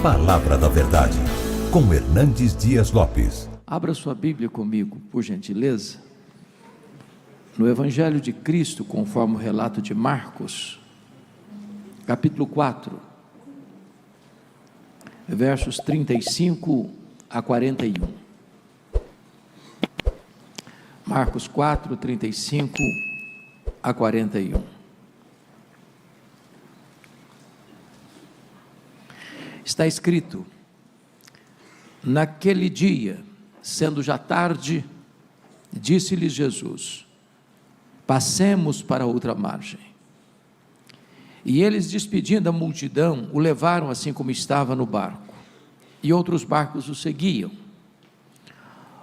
Palavra da Verdade, com Hernandes Dias Lopes. Abra sua Bíblia comigo, por gentileza, no Evangelho de Cristo, conforme o relato de Marcos, capítulo 4, versos 35 a 41. Marcos 4, 35 a 41. Está escrito: naquele dia, sendo já tarde, disse-lhes Jesus: passemos para outra margem. E eles, despedindo a multidão, o levaram assim como estava no barco, e outros barcos o seguiam.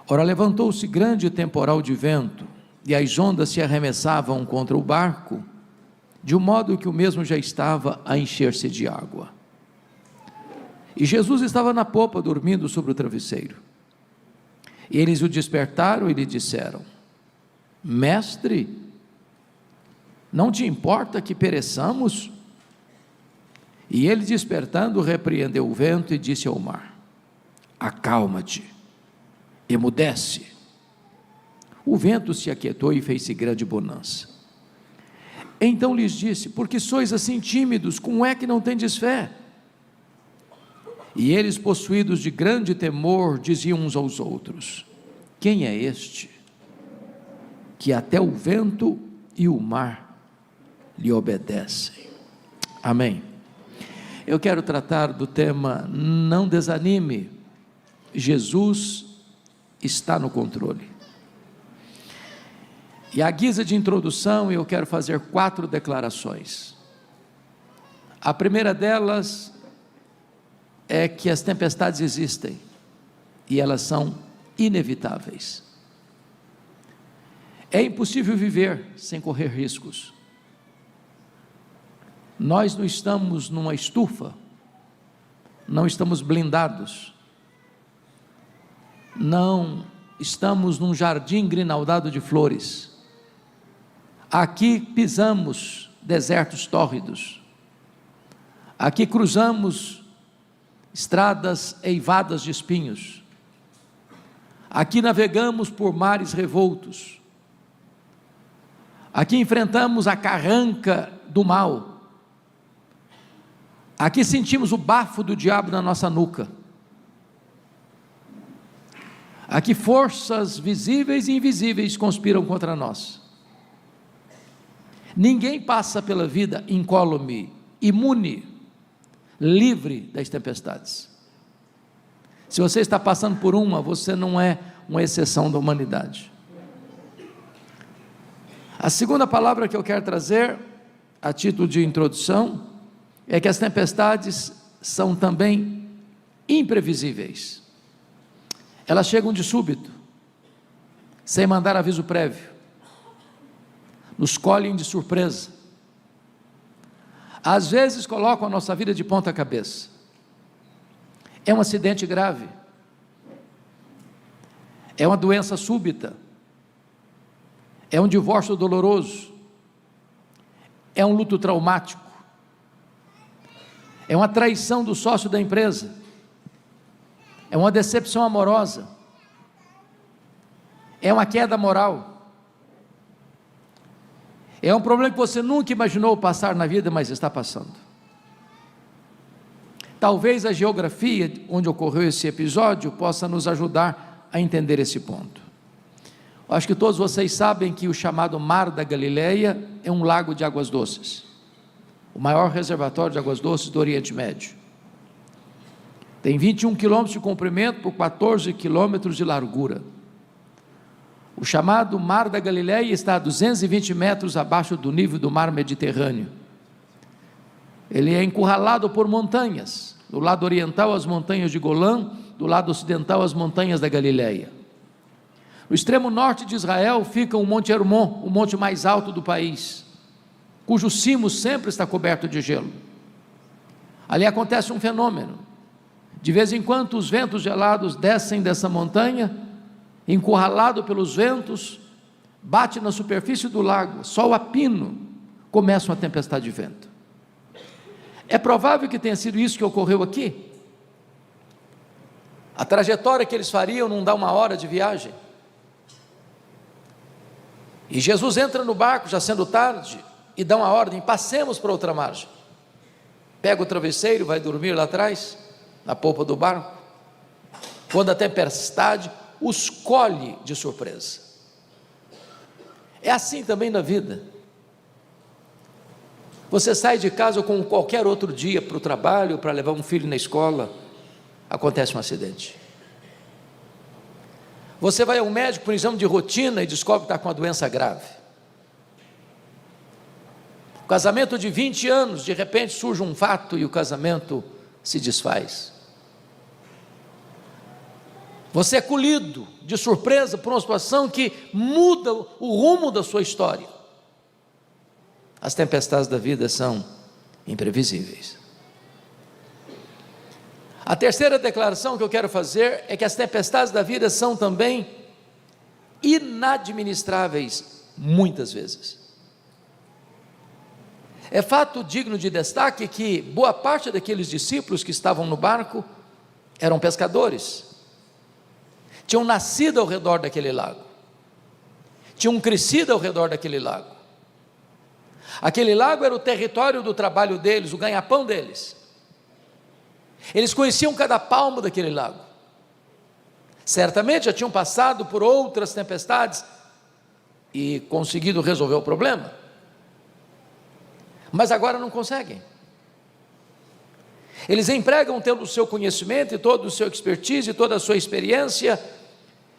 Ora, levantou-se grande temporal de vento, e as ondas se arremessavam contra o barco, de um modo que o mesmo já estava a encher-se de água. E Jesus estava na popa, dormindo sobre o travesseiro. E eles o despertaram e lhe disseram: Mestre, não te importa que pereçamos? E ele, despertando, repreendeu o vento e disse ao mar: acalma-te, emudece. O vento se aquietou e fez-se grande bonança. Então lhes disse: por que sois assim tímidos? Como é que não tendes fé? E eles, possuídos de grande temor, diziam uns aos outros: quem é este, que até o vento e o mar lhe obedecem? Amém. Eu quero tratar do tema: não desanime, Jesus está no controle. E à guisa de introdução, eu quero fazer 4 declarações. A primeira delas é que as tempestades existem e elas são inevitáveis. É impossível viver sem correr riscos. Nós não estamos numa estufa, não estamos blindados, não estamos num jardim grinaldado de flores. Aqui pisamos desertos tórridos, aqui cruzamos estradas eivadas de espinhos, aqui navegamos por mares revoltos, aqui enfrentamos a carranca do mal, aqui sentimos o bafo do diabo na nossa nuca, aqui forças visíveis e invisíveis conspiram contra nós. Ninguém passa pela vida incólume, imune, livre das tempestades. Se você está passando por uma, você não é uma exceção da humanidade. A segunda palavra que eu quero trazer, a título de introdução, é que as tempestades são também imprevisíveis. Elas chegam de súbito, sem mandar aviso prévio, nos colhem de surpresa. Às vezes colocam a nossa vida de ponta cabeça. É um acidente grave, é uma doença súbita, é um divórcio doloroso, é um luto traumático, é uma traição do sócio da empresa, é uma decepção amorosa, é uma queda moral, é um problema que você nunca imaginou passar na vida, mas está passando. Talvez a geografia onde ocorreu esse episódio possa nos ajudar a entender esse ponto. Acho que todos vocês sabem que o chamado Mar da Galileia é um lago de águas doces, o maior reservatório de águas doces do Oriente Médio. Tem 21 quilômetros de comprimento por 14 quilômetros de largura. O chamado Mar da Galileia está a 220 metros abaixo do nível do mar Mediterrâneo. Ele é encurralado por montanhas, do lado oriental as montanhas de Golã, do lado ocidental as montanhas da Galileia. No extremo norte de Israel fica o Monte Hermon, o monte mais alto do país, cujo cimo sempre está coberto de gelo. Ali acontece um fenômeno: de vez em quando os ventos gelados descem dessa montanha, encurralado pelos ventos, bate na superfície do lago, sol a pino, começa uma tempestade de vento. É provável que tenha sido isso que ocorreu aqui. A trajetória que eles fariam não dá 1 hora de viagem. E Jesus entra no barco, já sendo tarde, e dá uma ordem: passemos para outra margem. Pega o travesseiro, vai dormir lá atrás, na polpa do barco, quando a tempestade os colhe de surpresa. É assim também na vida. Você sai de casa como qualquer outro dia para o trabalho, para levar um filho na escola, acontece um acidente. Você vai ao médico por exame de rotina e descobre que está com uma doença grave. O casamento de 20 anos, de repente surge um fato e o casamento se desfaz. Você é colhido de surpresa por uma situação que muda o rumo da sua história. As tempestades da vida são imprevisíveis. A terceira declaração que eu quero fazer é que as tempestades da vida são também inadministráveis, muitas vezes. É fato digno de destaque que boa parte daqueles discípulos que estavam no barco eram pescadores, tinham nascido ao redor daquele lago, tinham crescido ao redor daquele lago. Aquele lago era o território do trabalho deles, o ganha-pão deles. Eles conheciam cada palmo daquele lago. Certamente já tinham passado por outras tempestades e conseguido resolver o problema, mas agora não conseguem. Eles empregam todo o seu conhecimento e todo o seu expertise e toda a sua experiência,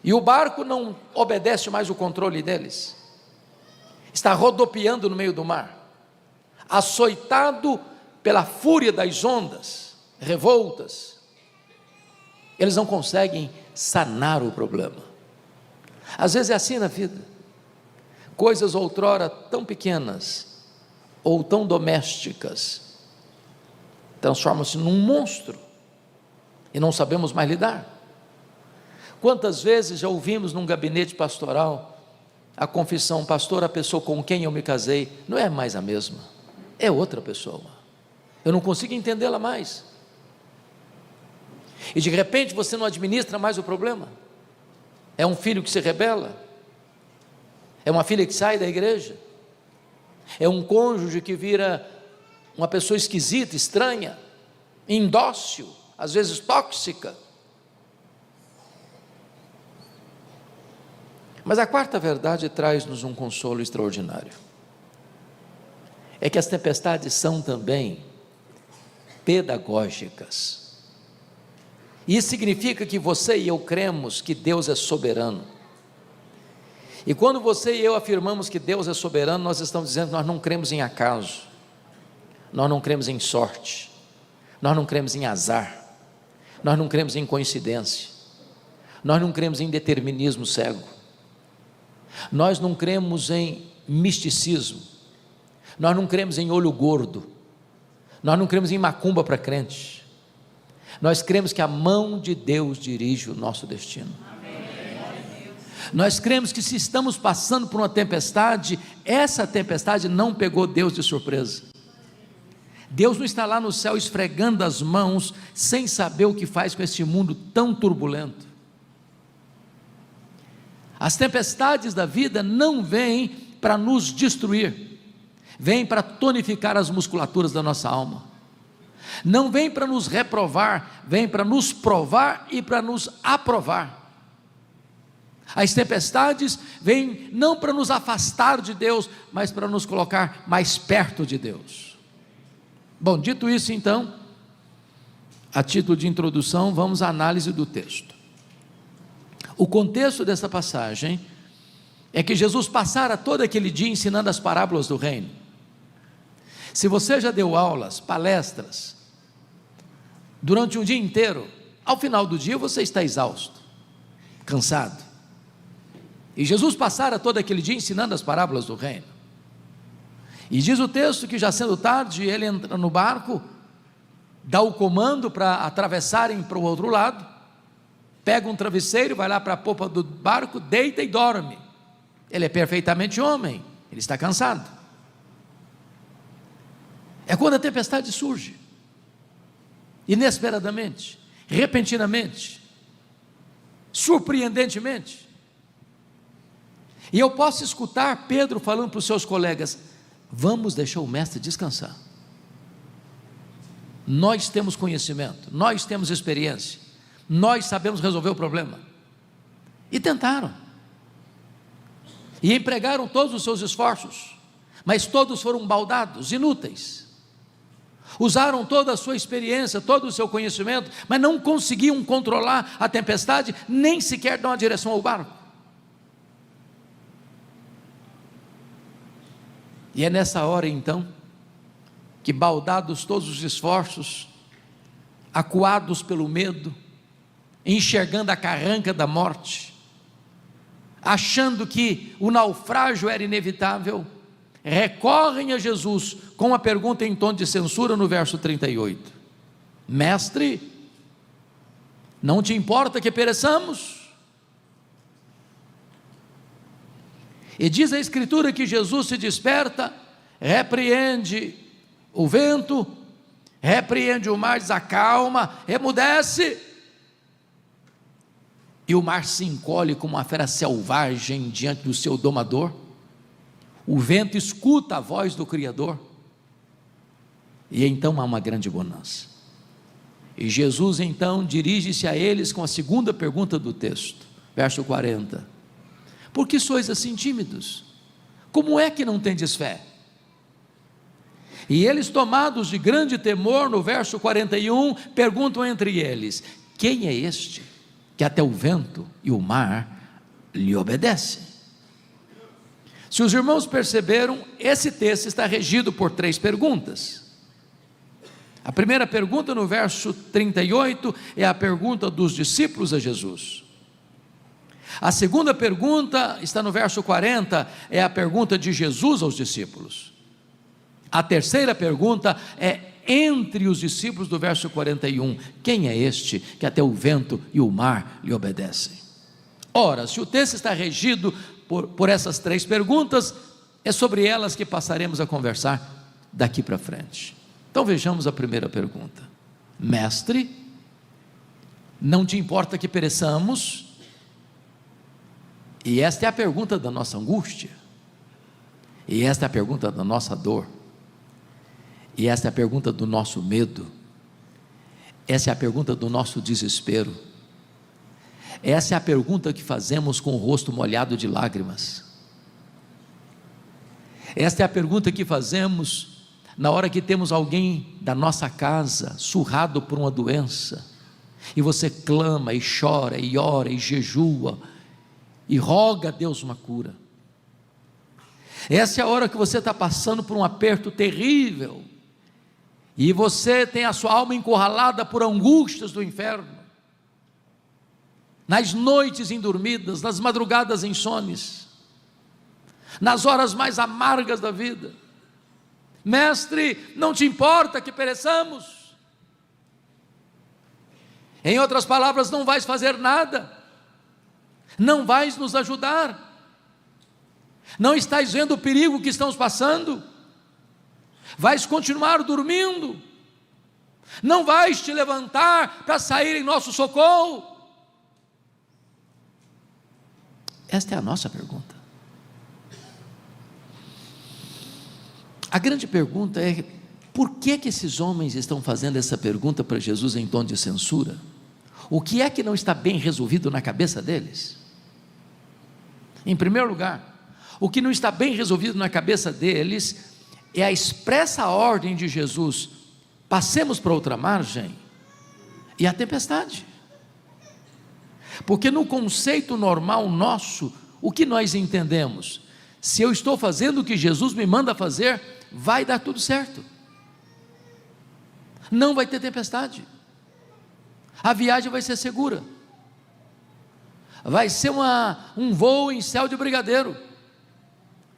e o barco não obedece mais o controle deles. Está rodopiando no meio do mar, açoitado pela fúria das ondas revoltas. Eles não conseguem sanar o problema. Às vezes é assim na vida. Coisas outrora tão pequenas ou tão domésticas transformam-se num monstro e não sabemos mais lidar. Quantas vezes já ouvimos num gabinete pastoral a confissão: pastor, a pessoa com quem eu me casei não é mais a mesma, é outra pessoa, eu não consigo entendê-la mais. E de repente você não administra mais o problema. É um filho que se rebela, é uma filha que sai da igreja, é um cônjuge que vira uma pessoa esquisita, estranha, indócil, às vezes tóxica. Mas a quarta verdade traz-nos um consolo extraordinário. É que as tempestades são também pedagógicas. Isso significa que você e eu cremos que Deus é soberano. E quando você e eu afirmamos que Deus é soberano, nós estamos dizendo que nós não cremos em acaso, nós não cremos em sorte, nós não cremos em azar, nós não cremos em coincidência, nós não cremos em determinismo cego, nós não cremos em misticismo, nós não cremos em olho gordo, nós não cremos em macumba para crente. Nós cremos que a mão de Deus dirige o nosso destino. Nós cremos que se estamos passando por uma tempestade, essa tempestade não pegou Deus de surpresa. Deus não está lá no céu esfregando as mãos, sem saber o que faz com esse mundo tão turbulento. As tempestades da vida não vêm para nos destruir, vêm para tonificar as musculaturas da nossa alma. Não vem para nos reprovar, vem para nos provar e para nos aprovar. As tempestades vêm não para nos afastar de Deus, mas para nos colocar mais perto de Deus. Bom, dito isso então, a título de introdução, vamos à análise do texto. O contexto dessa passagem é que Jesus passara todo aquele dia ensinando as parábolas do reino. Se você já deu aulas, palestras, durante um dia inteiro, ao final do dia você está exausto, cansado. E Jesus passara todo aquele dia ensinando as parábolas do reino. E diz o texto que já sendo tarde, ele entra no barco, dá o comando para atravessarem para o outro lado, pega um travesseiro, vai lá para a popa do barco, deita e dorme. Ele é perfeitamente homem, ele está cansado. É quando a tempestade surge, inesperadamente, repentinamente, surpreendentemente. E eu posso escutar Pedro falando para os seus colegas: vamos deixar o mestre descansar. Nós temos conhecimento, nós temos experiência, nós sabemos resolver o problema. E tentaram, e empregaram todos os seus esforços, mas todos foram baldados, inúteis. Usaram toda a sua experiência, todo o seu conhecimento, mas não conseguiam controlar a tempestade, nem sequer dar uma direção ao barco. E é nessa hora então, que baldados todos os esforços, acuados pelo medo, enxergando a carranca da morte, achando que o naufrágio era inevitável, recorrem a Jesus com uma pergunta em tom de censura no verso 38: Mestre, não te importa que pereçamos? E diz a Escritura que Jesus se desperta, repreende o vento, repreende o mar, diz: acalma, emudece. E o mar se encolhe como uma fera selvagem diante do seu domador. O vento escuta a voz do Criador, e então há uma grande bonança. E Jesus então dirige-se a eles com a segunda pergunta do texto, verso 40: por que sois assim tímidos? Como é que não tendes fé? E eles, tomados de grande temor, no verso 41, perguntam entre eles: quem é este que até o vento e o mar lhe obedecem? Se os irmãos perceberam, esse texto está regido por 3 perguntas. A primeira pergunta, no verso 38, é a pergunta dos discípulos a Jesus. A segunda pergunta está no verso 40, é a pergunta de Jesus aos discípulos. A terceira pergunta é entre os discípulos, do verso 41, quem é este que até o vento e o mar lhe obedecem? Ora, se o texto está regido por essas 3 perguntas, é sobre elas que passaremos a conversar daqui para frente. Então vejamos a primeira pergunta: Mestre, não te importa que pereçamos? E esta é a pergunta da nossa angústia, e esta é a pergunta da nossa dor, e esta é a pergunta do nosso medo, essa é a pergunta do nosso desespero, essa é a pergunta que fazemos com o rosto molhado de lágrimas, esta é a pergunta que fazemos na hora que temos alguém da nossa casa surrado por uma doença, e você clama, e chora, e ora, e jejua, e roga a Deus uma cura. Essa é a hora que você está passando por um aperto terrível, e você tem a sua alma encurralada por angústias do inferno, nas noites indormidas, nas madrugadas insones, nas horas mais amargas da vida. Mestre, não te importa que pereçamos? Em outras palavras, não vais fazer nada, não vais nos ajudar, não estás vendo o perigo que estamos passando, vais continuar dormindo, não vais te levantar para sair em nosso socorro. Esta é a nossa pergunta. A grande pergunta é: por que esses homens estão fazendo essa pergunta para Jesus em tom de censura? O que é que não está bem resolvido na cabeça deles? Em primeiro lugar, o que não está bem resolvido na cabeça deles é a expressa ordem de Jesus: passemos para outra margem, e a tempestade. Porque no conceito normal nosso, o que nós entendemos? Se eu estou fazendo o que Jesus me manda fazer, vai dar tudo certo, não vai ter tempestade, a viagem vai ser segura, vai ser um voo em céu de brigadeiro,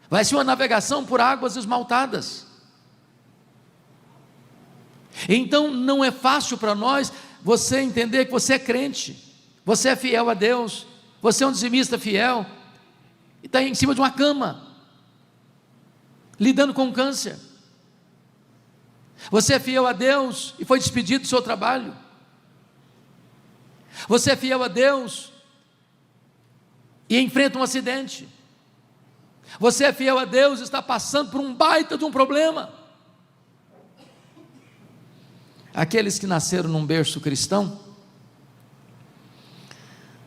vai ser uma navegação por águas esmaltadas. Então não é fácil para nós você entender que você é crente, você é fiel a Deus, você é um dizimista fiel, e está em cima de uma cama, lidando com câncer. Você é fiel a Deus e foi despedido do seu trabalho. Você é fiel a Deus e enfrenta um acidente. Você é fiel a Deus, está passando por um baita de um problema. Aqueles que nasceram num berço cristão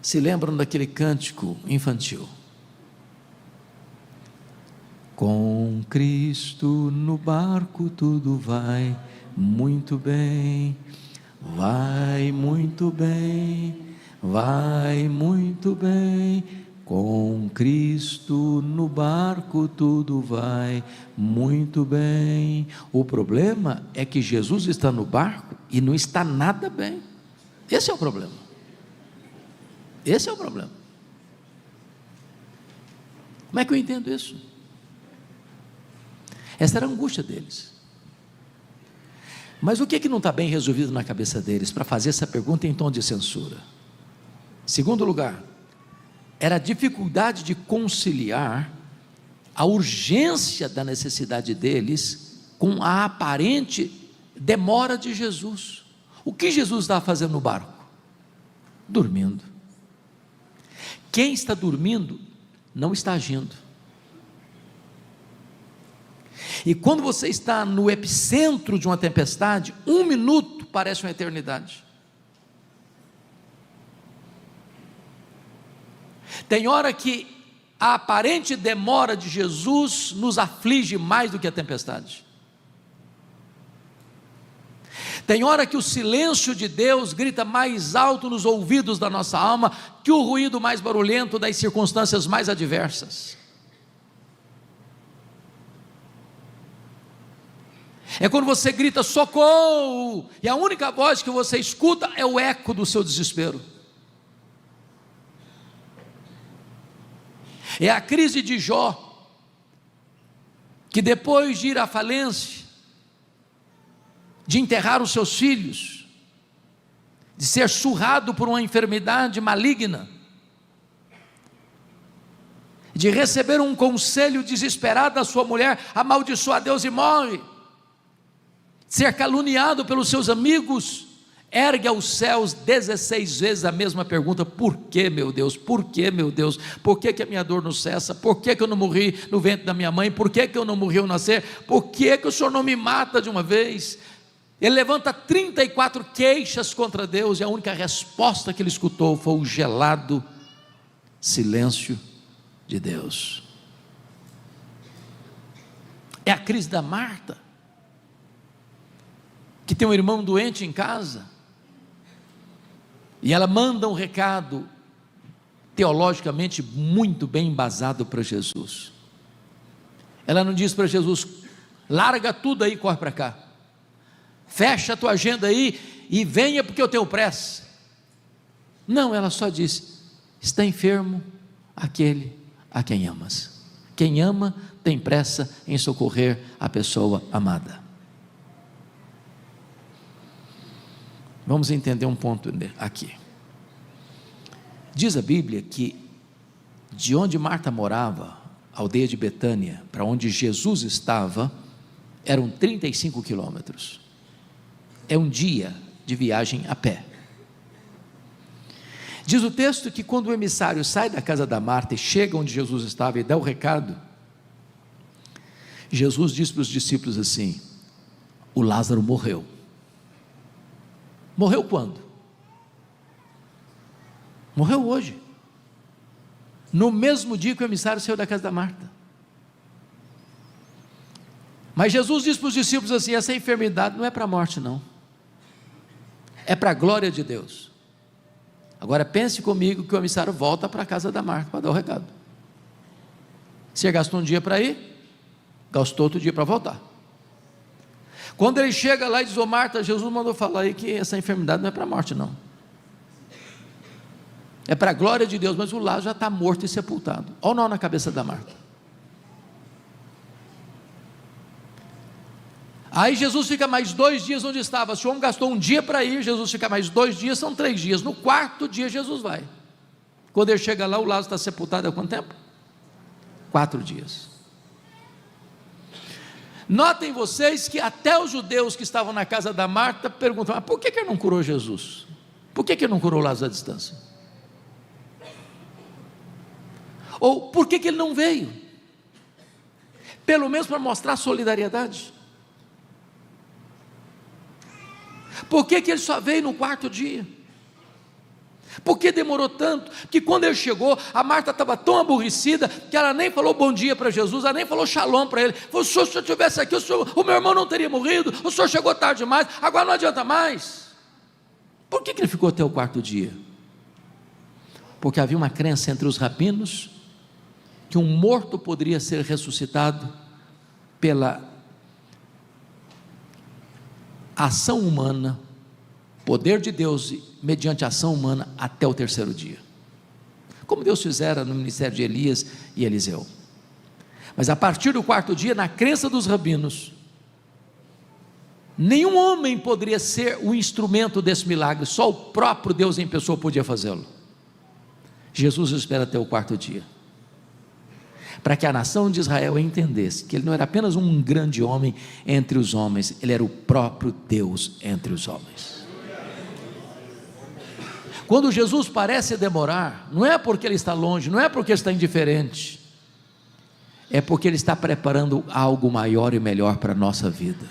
se lembram daquele cântico infantil: com Cristo no barco tudo vai muito bem, vai muito bem, vai muito bem. Com Cristo no barco tudo vai muito bem. O problema é que Jesus está no barco e não está nada bem. Esse é o problema. Esse é o problema. Como é que eu entendo isso? Essa era a angústia deles. Mas o que é que não está bem resolvido na cabeça deles para fazer essa pergunta em tom de censura? Segundo lugar, era a dificuldade de conciliar a urgência da necessidade deles com a aparente demora de Jesus. O que Jesus estava fazendo no barco? Dormindo. Quem está dormindo não está agindo. E quando você está no epicentro de uma tempestade, 1 minuto parece uma eternidade. Tem hora que a aparente demora de Jesus nos aflige mais do que a tempestade. Tem hora que o silêncio de Deus grita mais alto nos ouvidos da nossa alma que o ruído mais barulhento das circunstâncias mais adversas. É quando você grita socorro, e a única voz que você escuta é o eco do seu desespero. É a crise de Jó, que depois de ir à falência, de enterrar os seus filhos, de ser surrado por uma enfermidade maligna, de receber um conselho desesperado da sua mulher, amaldiçoa a Deus e morre, de ser caluniado pelos seus amigos, ergue aos céus 16 vezes a mesma pergunta: por que, meu Deus? Por que, meu Deus? Por que a minha dor não cessa? Por que eu não morri no ventre da minha mãe? Por que eu não morri ao nascer? Por que o Senhor não me mata de uma vez? Ele levanta 34 queixas contra Deus, e a única resposta que ele escutou foi o gelado silêncio de Deus. É a crise da Marta, que tem um irmão doente em casa, e ela manda um recado teologicamente muito bem embasado para Jesus. Ela não diz para Jesus: larga tudo aí e corre para cá, fecha a tua agenda aí e venha porque eu tenho pressa. Não, ela só disse: está enfermo aquele a quem amas. Quem ama tem pressa em socorrer a pessoa amada. Vamos entender um ponto aqui. Diz a Bíblia que de onde Marta morava, a aldeia de Betânia, para onde Jesus estava, eram 35 quilômetros. É um dia de viagem a pé. Diz o texto que quando o emissário sai da casa da Marta e chega onde Jesus estava e dá o recado, Jesus diz para os discípulos assim: o Lázaro morreu. Morreu quando? Morreu hoje, no mesmo dia que o emissário saiu da casa da Marta. Mas Jesus diz para os discípulos assim: essa enfermidade não é para a morte não, é para a glória de Deus. Agora pense comigo que o emissário volta para a casa da Marta para dar o recado. Você gastou um dia para ir, gastou outro dia para voltar. Quando ele chega lá e diz: ô Marta, Jesus mandou falar aí que essa enfermidade não é para a morte não, é para a glória de Deus, mas o Lázaro já está morto e sepultado. Olha o nó na cabeça da Marta. Aí Jesus fica mais 2 dias onde estava. Se o homem gastou um dia para ir, Jesus fica mais 2 dias, são 3 dias. No 4º dia Jesus vai. Quando ele chega lá, o Lázaro está sepultado há quanto tempo? 4 dias. Notem vocês que até os judeus que estavam na casa da Marta perguntam: mas por que ele não curou Jesus? Por que ele não curou Lázaro à distância? Ou por que ele não veio? Pelo menos para mostrar solidariedade. Por que ele só veio no quarto dia? Por que demorou tanto? Que quando ele chegou, a Marta estava tão aborrecida, que ela nem falou bom dia para Jesus, ela nem falou shalom para ele. Falou: se eu estivesse aqui, o meu irmão não teria morrido, o senhor chegou tarde demais, agora não adianta mais. Por que ele ficou até o quarto dia? Porque havia uma crença entre os rabinos, que um morto poderia ser ressuscitado pela ação humana, poder de Deus mediante ação humana até o terceiro dia, como Deus fizera no ministério de Elias e Eliseu. Mas a partir do quarto dia, na crença dos rabinos, nenhum homem poderia ser o instrumento desse milagre, só o próprio Deus em pessoa podia fazê-lo. Jesus espera até o quarto dia, para que a nação de Israel entendesse que ele não era apenas um grande homem entre os homens, ele era o próprio Deus entre os homens. Quando Jesus parece demorar, não é porque ele está longe, não é porque ele está indiferente, é porque ele está preparando algo maior e melhor para a nossa vida,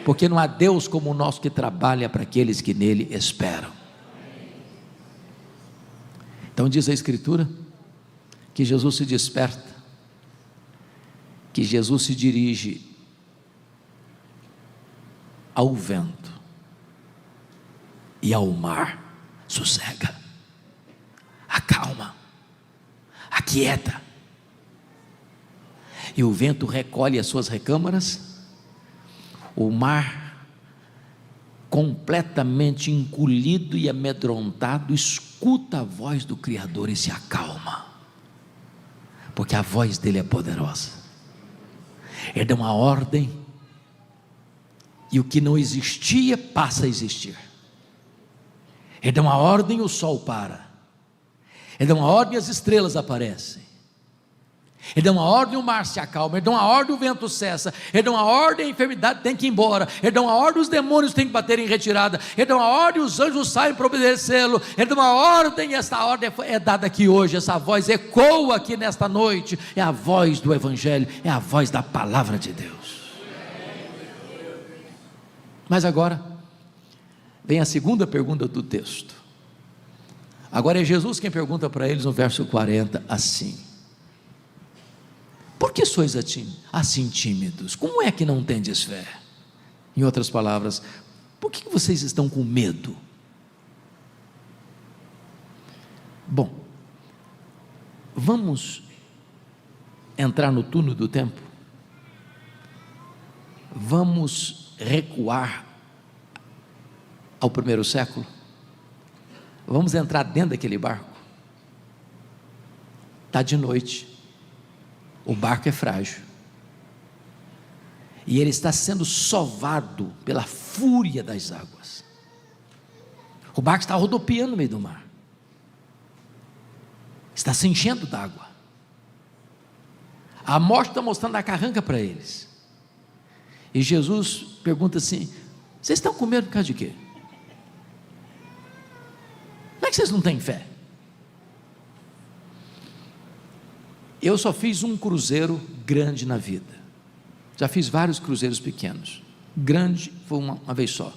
porque não há Deus como o nosso que trabalha para aqueles que nele esperam. Então diz a Escritura, que Jesus se desperta, que Jesus se dirige ao vento e ao mar: sossega, acalma, aquieta. E o vento recolhe as suas recâmaras, o mar, completamente encolhido e amedrontado, escuta a voz do Criador e se acalma, porque a voz dele é poderosa. Ele dá uma ordem, e o que não existia passa a existir. Ele dá uma ordem, o sol para. Ele dá uma ordem, as estrelas aparecem. Ele dá uma ordem, o mar se acalma. Ele dá uma ordem, o vento cessa. Ele dá uma ordem, a enfermidade tem que ir embora. Ele dá uma ordem, os demônios têm que bater em retirada. Ele dá uma ordem, os anjos saem para obedecê-lo. Ele dá uma ordem, e esta ordem é dada aqui hoje. Essa voz ecoa aqui nesta noite. É a voz do Evangelho, é a voz da palavra de Deus. Mas agora vem a segunda pergunta do texto. Agora é Jesus quem pergunta para eles no verso 40 assim: por que sois assim tímidos? Como é que não tendes fé? Em outras palavras, por que vocês estão com medo? Bom, vamos entrar no túnel do tempo. Vamos recuar ao primeiro século. Vamos entrar dentro daquele barco. Está de noite, o barco é frágil, e ele está sendo sovado pela fúria das águas. O barco está rodopiando no meio do mar, está se enchendo d'água. A morte está mostrando a carranca para eles, e Jesus pergunta assim: vocês estão com medo por causa de quê? Como é que vocês não têm fé? Eu só fiz um cruzeiro grande na vida, já fiz vários cruzeiros pequenos. Grande foi uma vez só,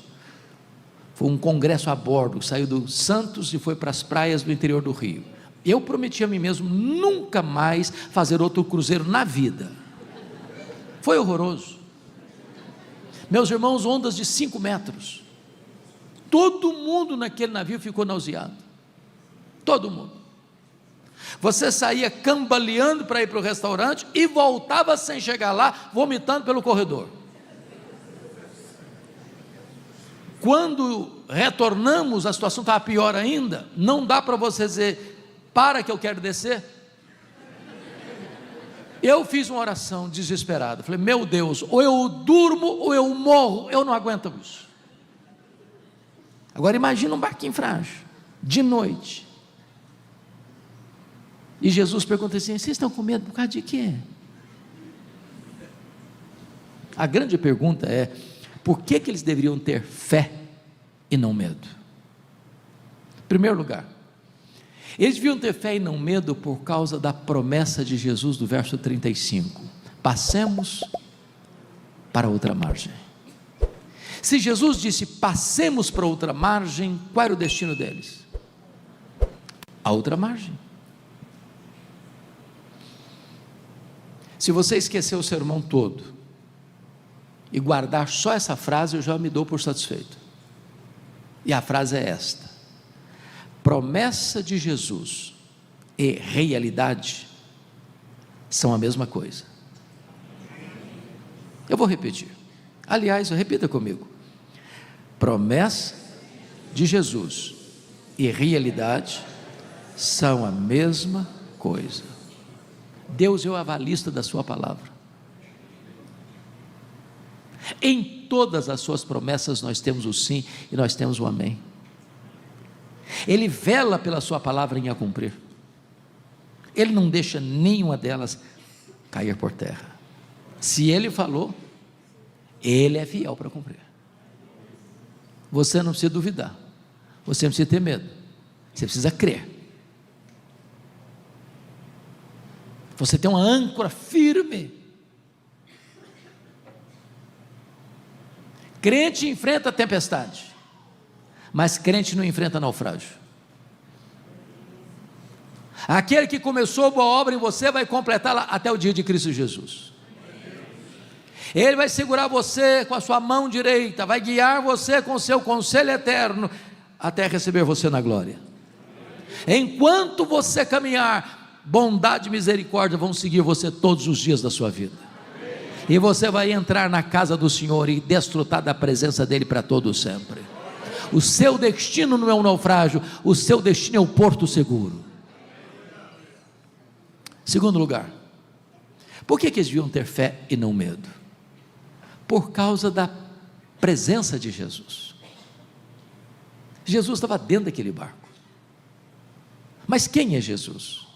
foi um congresso a bordo, saiu do Santos e foi para as praias do interior do Rio. Eu prometi a mim mesmo nunca mais fazer outro cruzeiro na vida. Foi horroroso, meus irmãos, ondas de 5 metros, todo mundo naquele navio ficou nauseado, todo mundo. Você saía cambaleando para ir para o restaurante e voltava sem chegar lá, vomitando pelo corredor. Quando retornamos, a situação estava pior ainda. Não dá para você dizer: para que eu quero descer. Eu fiz uma oração desesperada, falei: meu Deus, ou eu durmo ou eu morro, eu não aguento isso. Agora imagina um barquinho frágil, de noite. E Jesus pergunta assim: vocês estão com medo por causa de quê? A grande pergunta é: por que eles deveriam ter fé e não medo? Em primeiro lugar, Eles deviam ter fé e não medo por causa da promessa de Jesus do verso 35: passemos para outra margem. Se Jesus disse passemos para outra margem, qual era o destino deles? A outra margem. Se você esquecer o sermão todo e guardar só essa frase, eu já me dou por satisfeito. E a frase é esta: promessa de Jesus e realidade são a mesma coisa. Eu vou repetir. Aliás, repita comigo: promessa de Jesus e realidade são a mesma coisa. Deus é o avalista da sua palavra. Em todas as suas promessas nós temos o sim e nós temos o amém. Ele vela pela sua palavra em a cumprir. Ele não deixa nenhuma delas cair por terra. Se Ele falou, Ele é fiel para cumprir. Você não precisa duvidar, você não precisa ter medo, você precisa crer. Você tem uma âncora firme. Crente enfrenta a tempestade, mas crente não enfrenta naufrágio. Aquele que começou a boa obra em você vai completá-la até o dia de Cristo Jesus. Ele vai segurar você com a sua mão direita, vai guiar você com o seu conselho eterno, até receber você na glória. Enquanto você caminhar, bondade e misericórdia vão seguir você todos os dias da sua vida. E você vai entrar na casa do Senhor e desfrutar da presença dEle para todo sempre. O seu destino não é um naufrágio, o seu destino é um porto seguro. Segundo lugar, por que eles deviam ter fé e não medo? Por causa da presença de Jesus. Jesus estava dentro daquele barco. Mas quem é Jesus?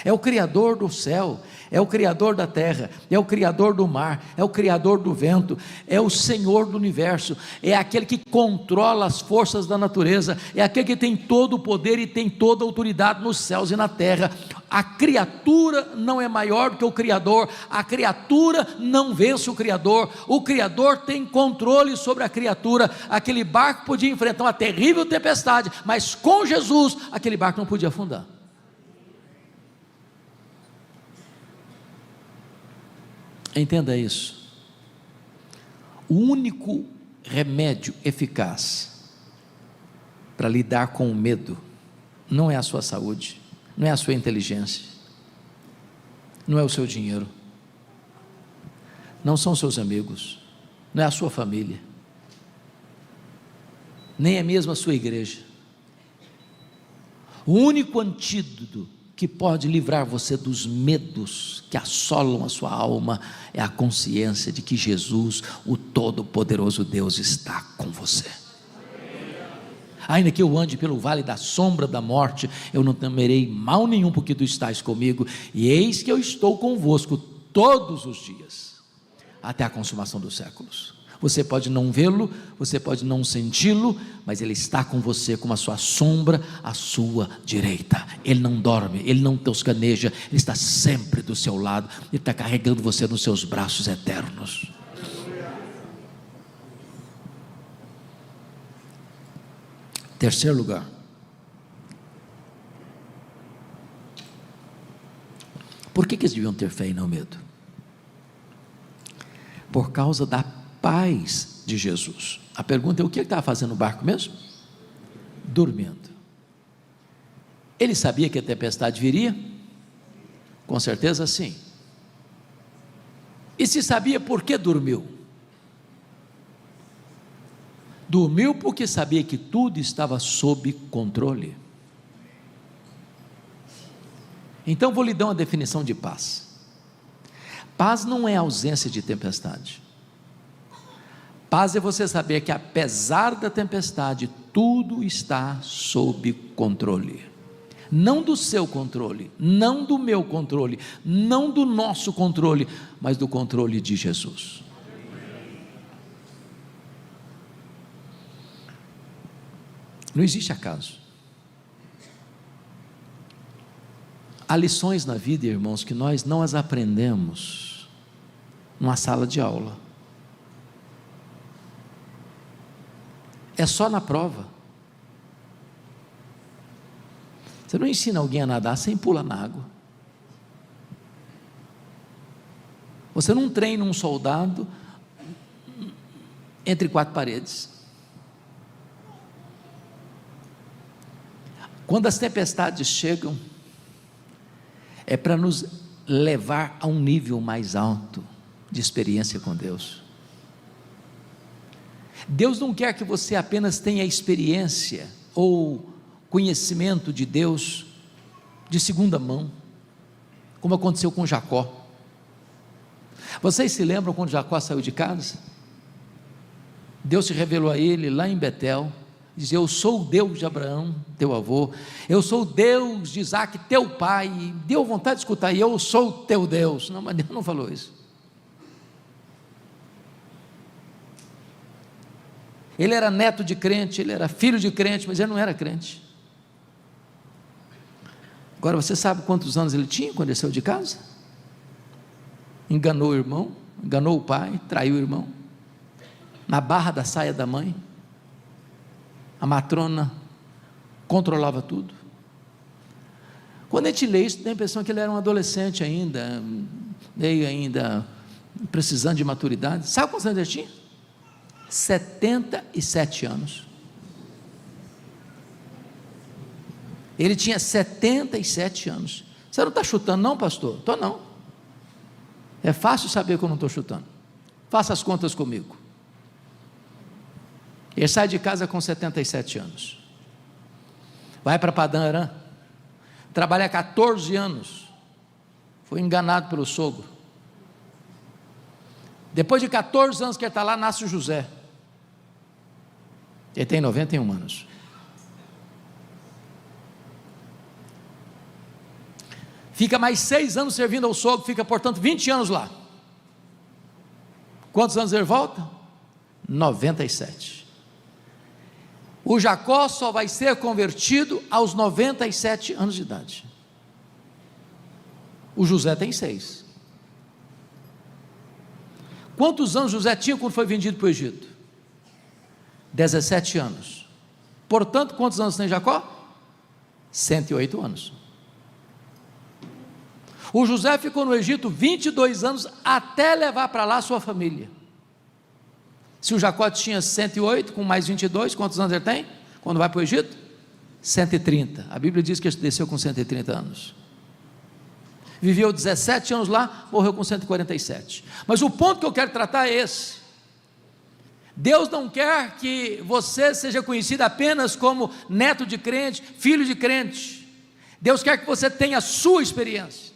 É o Criador do céu, é o Criador da terra, é o Criador do mar, é o Criador do vento, é o Senhor do universo, é aquele que controla as forças da natureza, é aquele que tem todo o poder e tem toda a autoridade nos céus e na terra. A criatura não é maior do que o Criador, a criatura não vence o Criador tem controle sobre a criatura. Aquele barco podia enfrentar uma terrível tempestade, mas com Jesus, aquele barco não podia afundar. Entenda isso. O único remédio eficaz para lidar com o medo não é a sua saúde, não é a sua inteligência, não é o seu dinheiro, não são seus amigos, não é a sua família, nem é mesmo a sua igreja. O único antídoto que pode livrar você dos medos que assolam a sua alma é a consciência de que Jesus, o Todo-Poderoso Deus, está com você. Ainda que eu ande pelo vale da sombra da morte, eu não temerei mal nenhum, porque tu estás comigo, e eis que eu estou convosco todos os dias, até a consumação dos séculos. Você pode não vê-lo, você pode não senti-lo, mas Ele está com você como a sua sombra à sua direita. Ele não dorme, Ele não toscaneja, Ele está sempre do seu lado, Ele está carregando você nos seus braços eternos. Terceiro lugar, por que eles deviam ter fé e não medo? Por causa da paz de Jesus. A pergunta é: o que ele estava fazendo no barco mesmo? Dormindo. Ele sabia que a tempestade viria? Com certeza sim. E se sabia, por que dormiu? Dormiu porque sabia que tudo estava sob controle. Então vou lhe dar uma definição de paz. Paz não é ausência de tempestade. Paz é você saber que apesar da tempestade, tudo está sob controle. Não do seu controle, não do meu controle, não do nosso controle, mas do controle de Jesus. Não existe acaso. Há lições na vida, irmãos, que nós não as aprendemos numa sala de aula. É só na prova. Você não ensina alguém a nadar sem pular na água. Você não treina um soldado entre quatro paredes. Quando as tempestades chegam, é para nos levar a um nível mais alto de experiência com Deus. Deus não quer que você apenas tenha experiência ou conhecimento de Deus de segunda mão, como aconteceu com Jacó. Vocês se lembram quando Jacó saiu de casa? Deus se revelou a ele lá em Betel, diz: eu sou o Deus de Abraão, teu avô, eu sou o Deus de Isaac, teu pai. E deu vontade de escutar: e eu sou o teu Deus. Não, mas Deus não falou isso. Ele era neto de crente, ele era filho de crente, mas ele não era crente. Agora, você sabe quantos anos ele tinha quando ele saiu de casa? Enganou o irmão, enganou o pai, traiu o irmão, na barra da saia da mãe. A matrona controlava tudo. Quando a gente lê isso, tem a impressão que ele era um adolescente ainda, meio ainda precisando de maturidade. Sabe quantos anos ele tinha? 77 anos. Ele tinha 77 anos. Você não está chutando não, pastor? Estou não. É fácil saber que eu não estou chutando. Faça as contas comigo. Ele sai de casa com 77 anos. Vai para Padã Aram. Trabalha 14 anos. Foi enganado pelo sogro. Depois de 14 anos que ele está lá, nasce o José. Ele tem 91 anos. Fica mais 6 anos servindo ao sogro, fica, portanto, 20 anos lá. Quantos anos ele volta? 97. O Jacó só vai ser convertido aos 97 anos de idade. O José tem 6. Quantos anos José tinha quando foi vendido para o Egito? 17 anos. Portanto, quantos anos tem Jacó? 108 anos. O José ficou no Egito 22 anos até levar para lá a sua família. Se o Jacó tinha 108, com mais 22, quantos anos ele tem? Quando vai para o Egito? 130. A Bíblia diz que ele desceu com 130 anos. Viveu 17 anos lá, morreu com 147. Mas o ponto que eu quero tratar é esse. Deus não quer que você seja conhecido apenas como neto de crente, filho de crente. Deus quer que você tenha a sua experiência.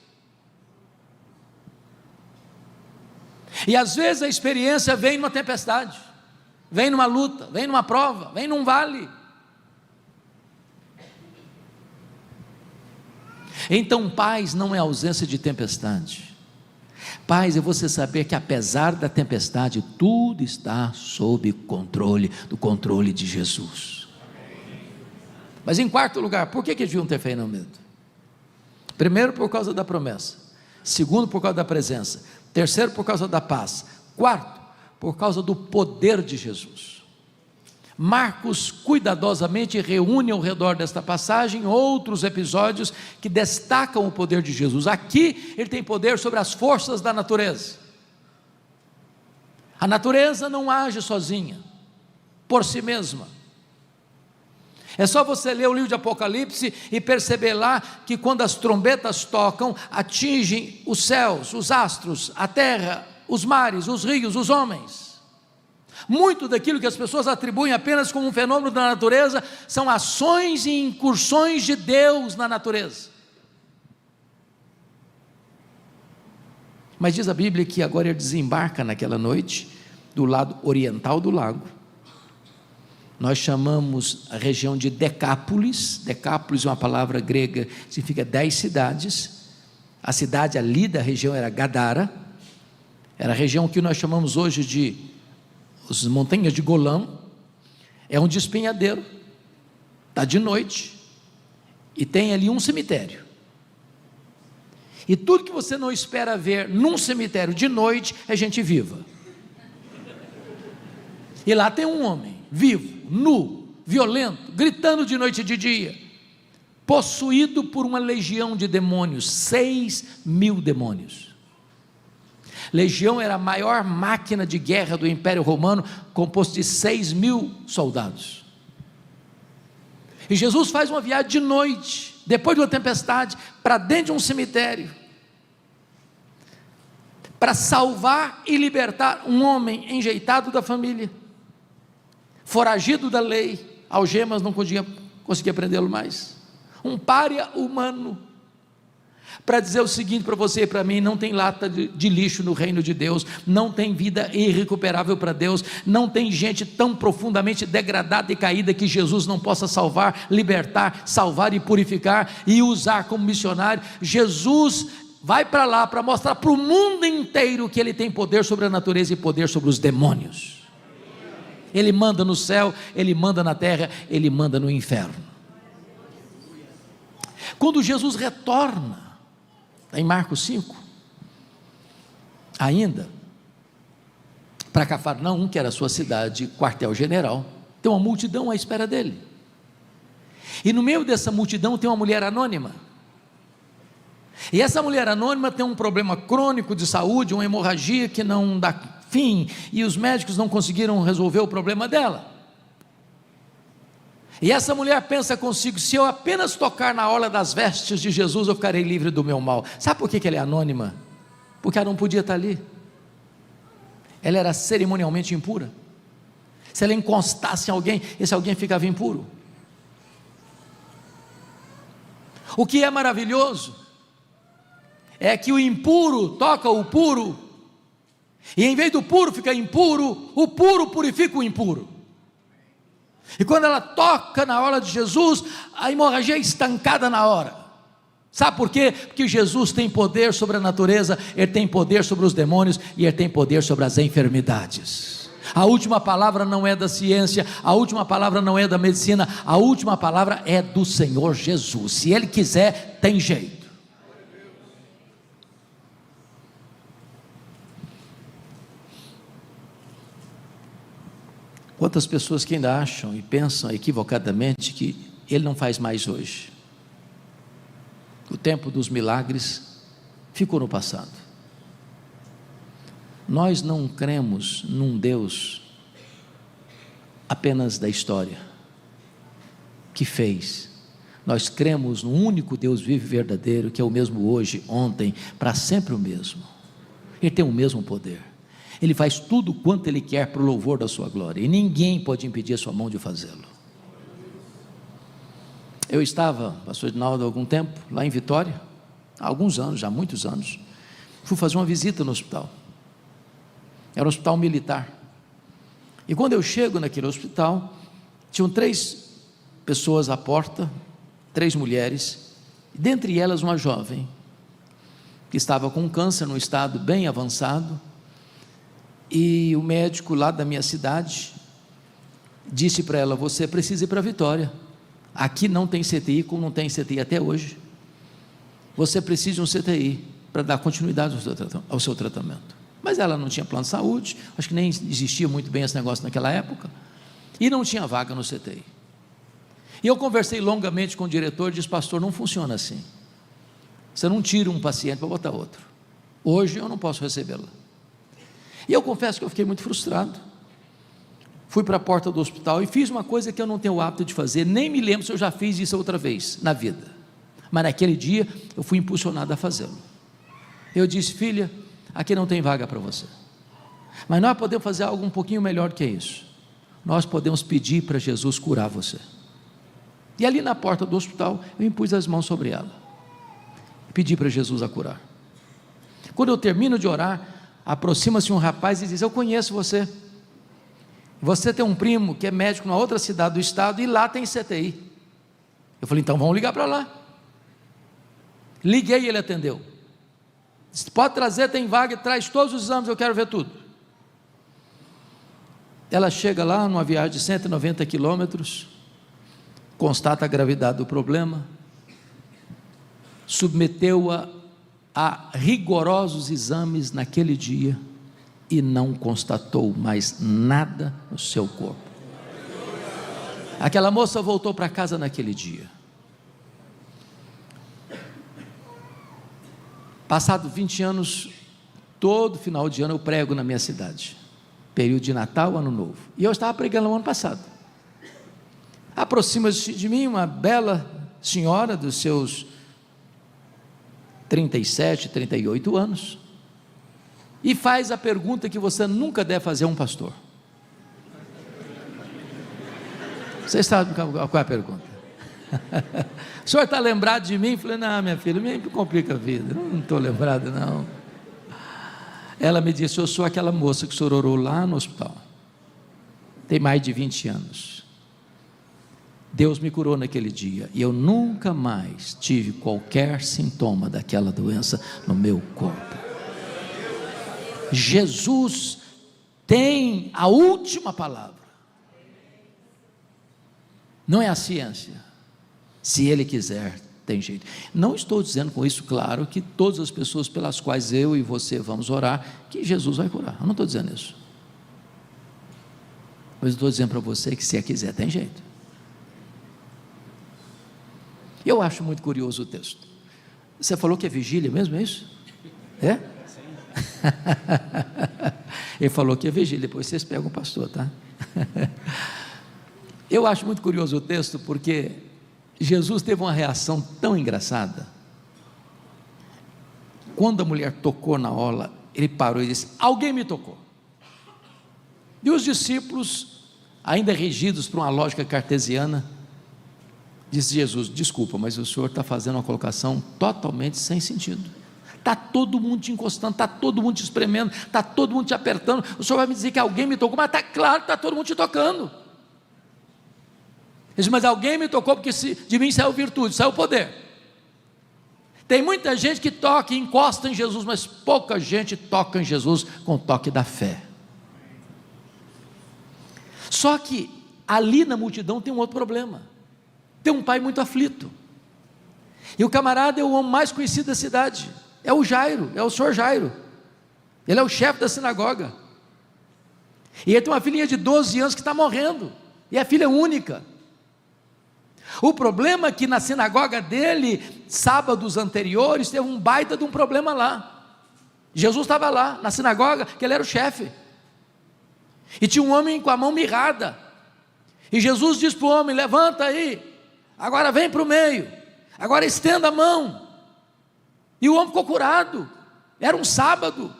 E às vezes a experiência vem numa tempestade, vem numa luta, vem numa prova, vem num vale. Então, paz não é ausência de tempestade. Paz é você saber que apesar da tempestade, tudo está sob controle, do controle de Jesus. Mas em quarto lugar, por que deviam ter fé e não medo? Primeiro, por causa da promessa. Segundo, por causa da presença. Terceiro, por causa da paz. Quarto, por causa do poder de Jesus. Marcos cuidadosamente reúne ao redor desta passagem outros episódios que destacam o poder de Jesus. Aqui ele tem poder sobre as forças da natureza. A natureza não age sozinha, por si mesma. É só você ler o livro de Apocalipse e perceber lá que quando as trombetas tocam, atingem os céus, os astros, a terra, os mares, os rios, os homens. Muito daquilo que as pessoas atribuem apenas como um fenômeno da natureza, são ações e incursões de Deus na natureza. Mas diz a Bíblia que agora ele desembarca naquela noite, do lado oriental do lago. Nós chamamos a região de Decápolis. Decápolis é uma palavra grega, significa 10 cidades. A cidade ali da região era Gadara, era a região que nós chamamos hoje de as montanhas de Golã. É um despenhadeiro, está de noite, e tem ali um cemitério. E tudo que você não espera ver num cemitério de noite é gente viva. E lá tem um homem vivo, nu, violento, gritando de noite e de dia, possuído por uma legião de demônios, 6.000 demônios. Legião era a maior máquina de guerra do Império Romano, composto de 6.000 soldados. E Jesus faz uma viagem de noite, depois de uma tempestade, para dentro de um cemitério, para salvar e libertar um homem enjeitado da família, foragido da lei, algemas não conseguia prendê-lo mais, um pária humano, para dizer o seguinte para você e para mim: não tem lata de lixo no reino de Deus, não tem vida irrecuperável para Deus, não tem gente tão profundamente degradada e caída que Jesus não possa salvar, libertar, salvar e purificar e usar como missionário. Jesus vai para lá para mostrar para o mundo inteiro que Ele tem poder sobre a natureza e poder sobre os demônios. Ele manda no céu, Ele manda na terra, Ele manda no inferno. Quando Jesus retorna, em Marcos 5, ainda, para Cafarnaum, que era a sua cidade, quartel-general, tem uma multidão à espera dele, e no meio dessa multidão tem uma mulher anônima, e essa mulher anônima tem um problema crônico de saúde, uma hemorragia que não dá fim, e os médicos não conseguiram resolver o problema dela. E essa mulher pensa consigo: se eu apenas tocar na orla das vestes de Jesus, eu ficarei livre do meu mal. Sabe por que ela é anônima? Porque ela não podia estar ali, ela era cerimonialmente impura. Se ela encostasse em alguém, esse alguém ficava impuro. O que é maravilhoso é que o impuro toca o puro, e em vez do puro ficar impuro, o puro purifica o impuro. E quando ela toca na orla de Jesus, a hemorragia é estancada na hora. Sabe por quê? Porque Jesus tem poder sobre a natureza, Ele tem poder sobre os demônios, e Ele tem poder sobre as enfermidades. A última palavra não é da ciência, a última palavra não é da medicina, a última palavra é do Senhor Jesus. Se Ele quiser, tem jeito. Quantas pessoas que ainda acham e pensam equivocadamente que Ele não faz mais hoje. O tempo dos milagres ficou no passado. Nós não cremos num Deus apenas da história, que fez. Nós cremos num único Deus vivo e verdadeiro, que é o mesmo hoje, ontem, para sempre o mesmo. Ele tem o mesmo poder. Ele faz tudo quanto Ele quer para o louvor da sua glória, e ninguém pode impedir a sua mão de fazê-lo. Eu estava, pastor Edinaldo, há algum tempo, lá em Vitória, há alguns anos, já muitos anos, fui fazer uma visita no hospital. Era um hospital militar, e quando eu chego naquele hospital, tinham 3 pessoas à porta, 3 mulheres, e dentre elas uma jovem, que estava com câncer num estado bem avançado, e o médico lá da minha cidade disse para ela: você precisa ir para Vitória, aqui não tem CTI, como não tem CTI até hoje, você precisa de um CTI, para dar continuidade ao seu tratamento. Mas ela não tinha plano de saúde, acho que nem existia muito bem esse negócio naquela época, e não tinha vaga no CTI, e eu conversei longamente com o diretor, e disse: pastor, não funciona assim, você não tira um paciente para botar outro, hoje eu não posso recebê-la. E eu confesso que eu fiquei muito frustrado. Fui para a porta do hospital e fiz uma coisa que eu não tenho o hábito de fazer, nem me lembro se eu já fiz isso outra vez na vida, mas naquele dia eu fui impulsionado a fazê-lo. Eu disse: filha, aqui não tem vaga para você, mas nós podemos fazer algo um pouquinho melhor do que isso. Nós podemos pedir para Jesus curar você. E ali na porta do hospital eu impus as mãos sobre ela, pedi para Jesus a curar. Quando eu termino de orar, aproxima-se um rapaz e diz: eu conheço você, você tem um primo que é médico na outra cidade do estado, e lá tem CTI. Eu falei: então vamos ligar para lá. Liguei e ele atendeu. Disse: pode trazer, tem vaga, traz todos os exames, eu quero ver tudo. Ela chega lá, numa viagem de 190 quilômetros, constata a gravidade do problema, submeteu-a a rigorosos exames naquele dia e não constatou mais nada no seu corpo. Aquela moça voltou para casa naquele dia. Passado 20 anos, todo final de ano eu prego na minha cidade, período de Natal, Ano Novo, e eu estava pregando no ano passado. Aproxima-se de mim uma bela senhora dos seus 37, 38 anos, e faz a pergunta que você nunca deve fazer a um pastor. Você sabe qual é a pergunta? O senhor está lembrado de mim? Eu falei, não, minha filha, me complica a vida, não estou lembrado não. Ela me disse, eu sou aquela moça que o senhor orou lá no hospital, tem mais de 20 anos, Deus me curou naquele dia, e eu nunca mais tive qualquer sintoma daquela doença no meu corpo. Jesus tem a última palavra, não é a ciência. Se Ele quiser, tem jeito. Não estou dizendo com isso, claro, que todas as pessoas pelas quais eu e você vamos orar, que Jesus vai curar, eu não estou dizendo isso, mas estou dizendo para você que se Ele quiser, tem jeito. Eu acho muito curioso o texto. Você falou que é vigília mesmo, é isso? É? Ele falou que é vigília, depois vocês pegam o pastor, tá? Eu acho muito curioso o texto, porque Jesus teve uma reação tão engraçada. Quando a mulher tocou na orla, ele parou e disse, alguém me tocou. E os discípulos, ainda regidos por uma lógica cartesiana, disse Jesus, desculpa, mas o senhor está fazendo uma colocação totalmente sem sentido. Está todo mundo te encostando, está todo mundo te espremendo, está todo mundo te apertando, o senhor vai me dizer que alguém me tocou, mas está claro que está todo mundo te tocando. Ele disse, mas alguém me tocou, porque de mim saiu virtude, saiu poder. Tem muita gente que toca e encosta em Jesus, mas pouca gente toca em Jesus com o toque da fé. Só que ali na multidão tem um outro problema. Tem um pai muito aflito, e o camarada é o homem mais conhecido da cidade, é o Jairo, é o senhor Jairo, ele é o chefe da sinagoga, e ele tem uma filhinha de 12 anos que está morrendo, e é filha única. O problema é que na sinagoga dele, sábados anteriores, teve um baita de um problema lá. Jesus estava lá, na sinagoga, que ele era o chefe, e tinha um homem com a mão mirrada, e Jesus disse para o homem, levanta aí, agora vem para o meio, agora estenda a mão, e o homem ficou curado. Era um sábado,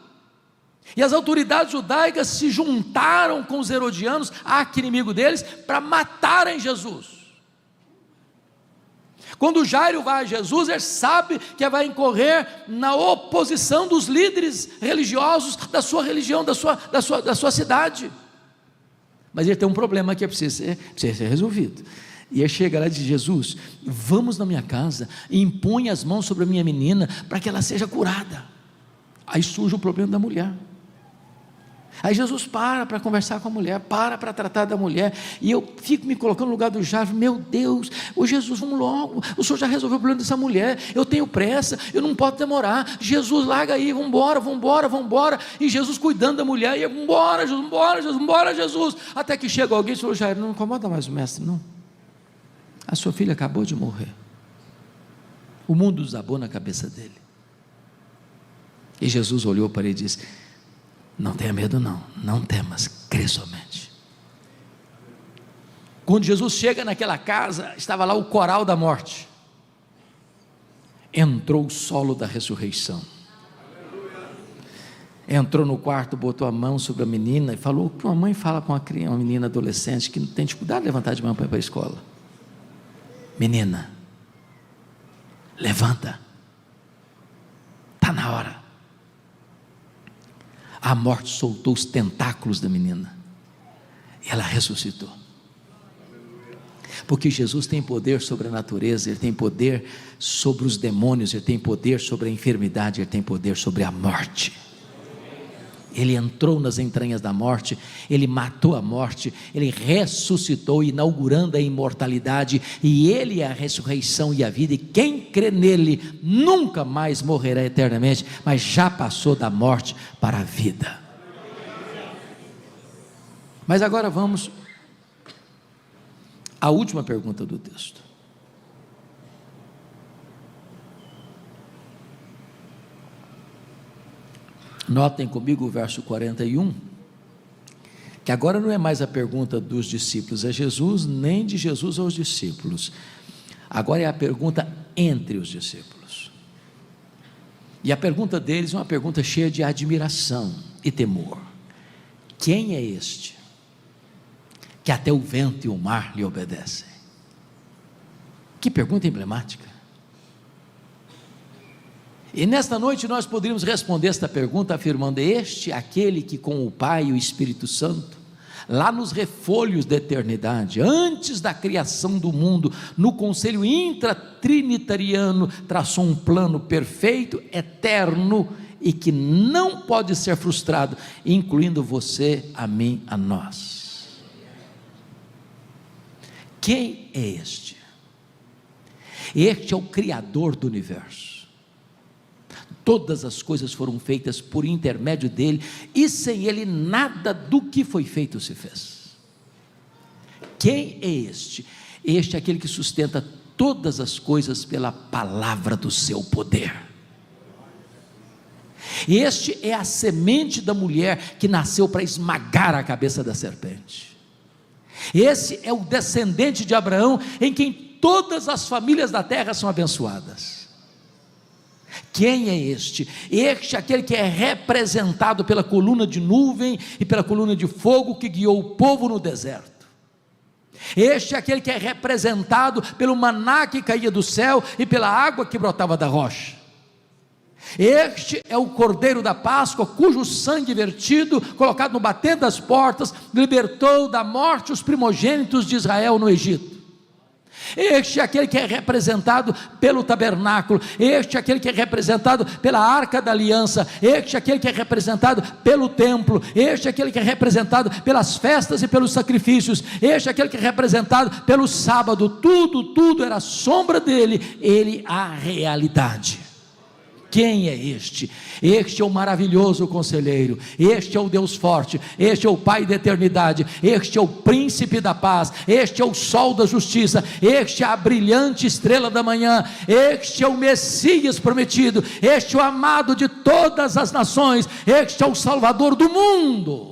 e as autoridades judaicas se juntaram com os herodianos, arqui-inimigo deles, para matarem Jesus. Quando Jairo vai a Jesus, ele sabe que vai incorrer na oposição dos líderes religiosos da sua religião, da sua cidade, mas ele tem um problema que precisa ser resolvido. E ele chega lá e diz, Jesus, vamos na minha casa e impõe as mãos sobre a minha menina, para que ela seja curada. Aí surge o problema da mulher. Aí Jesus para conversar com a mulher, para tratar da mulher, e eu fico me colocando no lugar do Jairo, meu Deus, ô Jesus, vamos logo, o Senhor já resolveu o problema dessa mulher, eu tenho pressa, eu não posso demorar, Jesus, larga aí, vamos embora, e Jesus cuidando da mulher, e vamos embora, Jesus, até que chega alguém e falou, Jairo, não incomoda mais o mestre, não, a sua filha acabou de morrer. O mundo desabou na cabeça dele, e Jesus olhou para ele e disse, não tenha medo não temas, crê somente. Quando Jesus chega naquela casa, estava lá o coral da morte, entrou o solo da ressurreição, entrou no quarto, botou a mão sobre a menina, e falou o que uma mãe fala com uma menina adolescente, que não tem dificuldade de levantar de manhã para ir para a escola, menina, levanta, está na hora. A morte soltou os tentáculos da menina, e ela ressuscitou, porque Jesus tem poder sobre a natureza, Ele tem poder sobre os demônios, Ele tem poder sobre a enfermidade, Ele tem poder sobre a morte. Ele entrou nas entranhas da morte, Ele matou a morte, Ele ressuscitou, inaugurando a imortalidade, e Ele é a ressurreição e a vida, e quem crê nele nunca mais morrerá eternamente, mas já passou da morte para a vida. Mas agora vamos à última pergunta do texto. Notem comigo o verso 41, que agora não é mais a pergunta dos discípulos a Jesus, nem de Jesus aos discípulos, agora é a pergunta entre os discípulos, e a pergunta deles é uma pergunta cheia de admiração e temor: quem é este, que até o vento e o mar lhe obedecem? Que pergunta emblemática. E nesta noite nós poderíamos responder esta pergunta afirmando: este é aquele que com o Pai e o Espírito Santo, lá nos refolhos da eternidade, antes da criação do mundo, no conselho intratrinitariano, traçou um plano perfeito, eterno, e que não pode ser frustrado, incluindo você, a mim, a nós. Quem é este? Este é o Criador do universo. Todas as coisas foram feitas por intermédio dele, e sem ele nada do que foi feito se fez. Quem é este? Este é aquele que sustenta todas as coisas pela palavra do seu poder. Este é a semente da mulher que nasceu para esmagar a cabeça da serpente. Esse é o descendente de Abraão, em quem todas as famílias da terra são abençoadas. Quem é este? Este é aquele que é representado pela coluna de nuvem e pela coluna de fogo que guiou o povo no deserto. Este é aquele que é representado pelo maná que caía do céu e pela água que brotava da rocha. Este é o Cordeiro da Páscoa, cujo sangue vertido, colocado no batente das portas, libertou da morte os primogênitos de Israel no Egito. Este é aquele que é representado pelo tabernáculo, este é aquele que é representado pela arca da aliança, este é aquele que é representado pelo templo, este é aquele que é representado pelas festas e pelos sacrifícios, este é aquele que é representado pelo sábado. Tudo era sombra dele, ele a realidade. Quem é este? Este é o maravilhoso conselheiro, este é o Deus forte, este é o Pai da eternidade, este é o príncipe da paz, este é o sol da justiça, este é a brilhante estrela da manhã, este é o Messias prometido, este é o amado de todas as nações, este é o Salvador do mundo.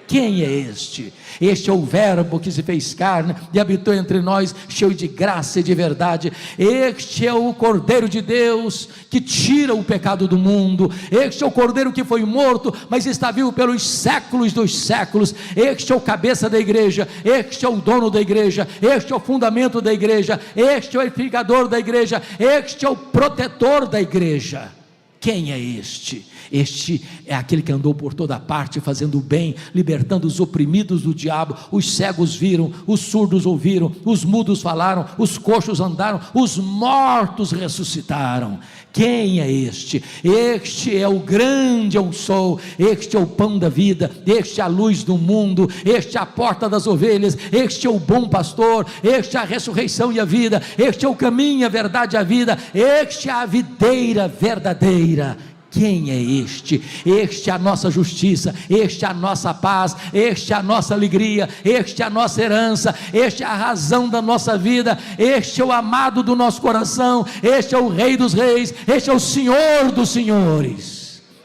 Quem é este? Este é o Verbo que se fez carne e habitou entre nós, cheio de graça e de verdade. Este é o Cordeiro de Deus que tira o pecado do mundo. Este é o Cordeiro que foi morto, mas está vivo pelos séculos dos séculos. Este é o cabeça da igreja, este é o dono da igreja, este é o fundamento da igreja, este é o edificador da igreja, este é o protetor da igreja. Quem é este? Este é aquele que andou por toda parte fazendo o bem, libertando os oprimidos do diabo. Os cegos viram, os surdos ouviram, os mudos falaram, os coxos andaram, os mortos ressuscitaram. Quem é este? Este é o grande eu sou, este é o pão da vida, este é a luz do mundo, este é a porta das ovelhas, este é o bom pastor, este é a ressurreição e a vida, este é o caminho, a verdade e a vida, este é a videira verdadeira. Quem é este? Este é a nossa justiça, este é a nossa paz, este é a nossa alegria, este é a nossa herança, este é a razão da nossa vida, este é o amado do nosso coração, este é o Rei dos reis, este é o Senhor dos senhores.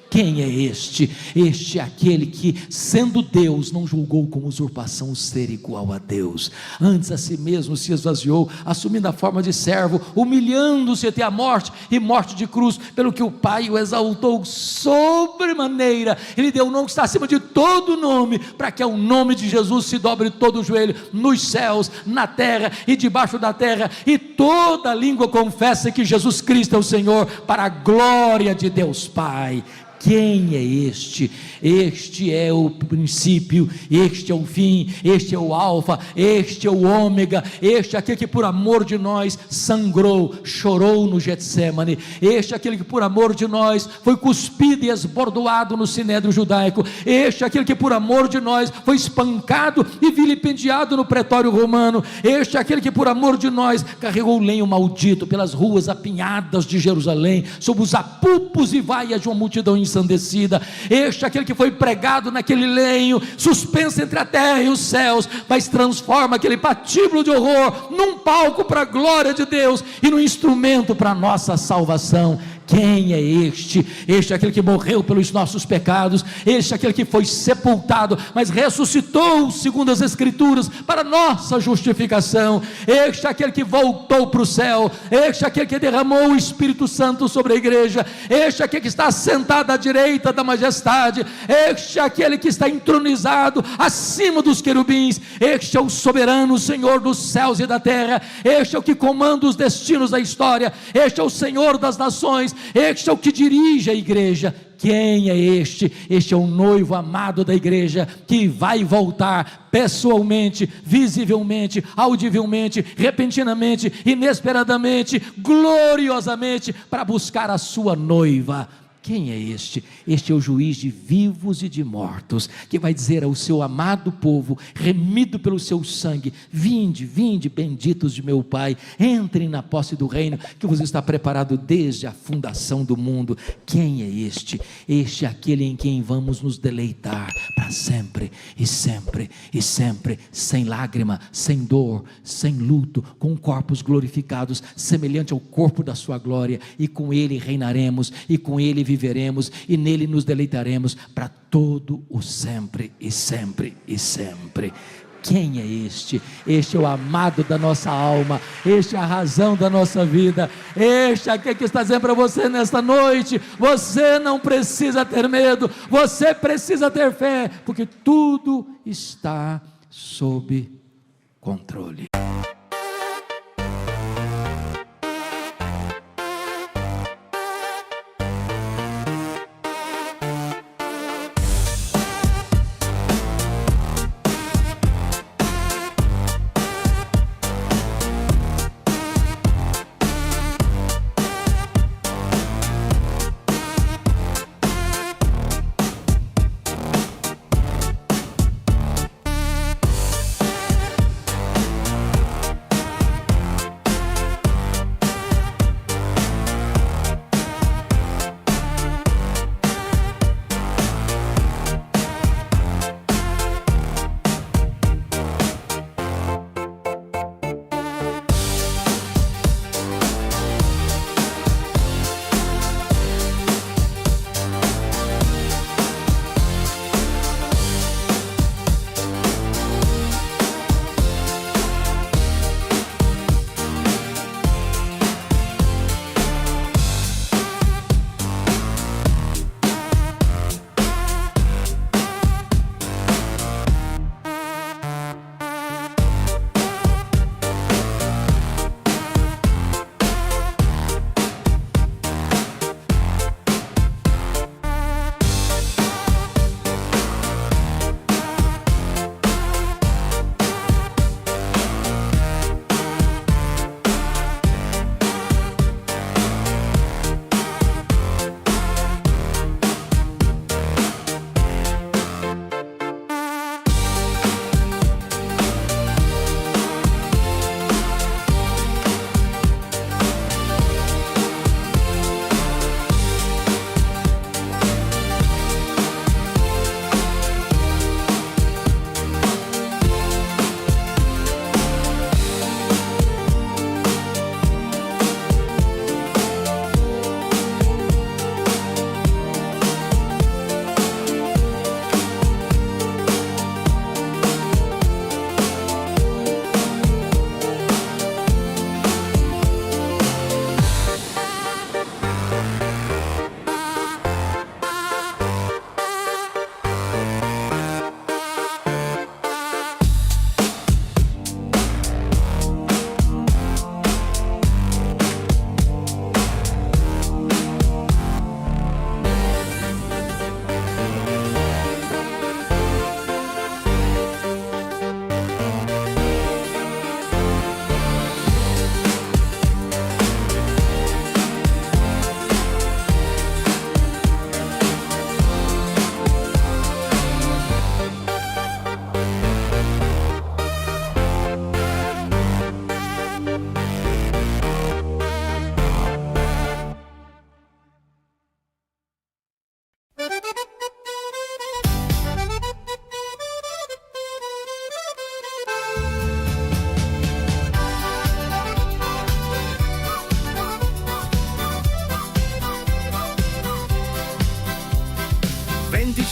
Quem é este? Este é aquele que, sendo Deus, não julgou como usurpação o ser igual a Deus, antes a si mesmo se esvaziou, assumindo a forma de servo, humilhando-se até a morte e morte de cruz, pelo que o Pai o exaltou sobremaneira, ele deu o nome que está acima de todo nome, para que ao nome de Jesus se dobre todo o joelho, nos céus, na terra e debaixo da terra, e toda língua confesse que Jesus Cristo é o Senhor, para a glória de Deus Pai. Quem é este? Este é o princípio, este é o fim, este é o alfa, este é o ômega, este é aquele que por amor de nós sangrou, chorou no Getsemane, este é aquele que por amor de nós foi cuspido e esbordoado no sinédrio judaico, este é aquele que por amor de nós foi espancado e vilipendiado no pretório romano, este é aquele que por amor de nós carregou o lenho maldito pelas ruas apinhadas de Jerusalém, sob os apupos e vaias de uma multidão ensandecida. Este é aquele que foi pregado naquele lenho, suspenso entre a terra e os céus, mas transforma aquele patíbulo de horror num palco para a glória de Deus e num instrumento para a nossa salvação. Quem é este? Este é aquele que morreu pelos nossos pecados, este é aquele que foi sepultado, mas ressuscitou segundo as Escrituras, para nossa justificação. Este é aquele que voltou para o céu, este é aquele que derramou o Espírito Santo sobre a igreja, este é aquele que está sentado à direita da majestade, este é aquele que está entronizado acima dos querubins, este é o soberano Senhor dos céus e da terra, este é o que comanda os destinos da história, este é o Senhor das nações, este é o que dirige a igreja. Quem é este? Este é o noivo amado da igreja, que vai voltar pessoalmente, visivelmente, audivelmente, repentinamente, inesperadamente, gloriosamente, para buscar a sua noiva. Quem é este? Este é o juiz de vivos e de mortos, que vai dizer ao seu amado povo, remido pelo seu sangue: vinde, vinde, benditos de meu Pai, entrem na posse do reino que vos está preparado desde a fundação do mundo. Quem é este? Este é aquele em quem vamos nos deleitar para sempre e sempre e sempre, sem lágrima, sem dor, sem luto, com corpos glorificados, semelhante ao corpo da sua glória, e com ele reinaremos, e com ele viveremos, e nele nos deleitaremos para todo o sempre e sempre e sempre. Quem é este? Este é o amado da nossa alma, este é a razão da nossa vida, este é aquele que está dizendo para você nesta noite: você não precisa ter medo, você precisa ter fé, porque tudo está sob controle.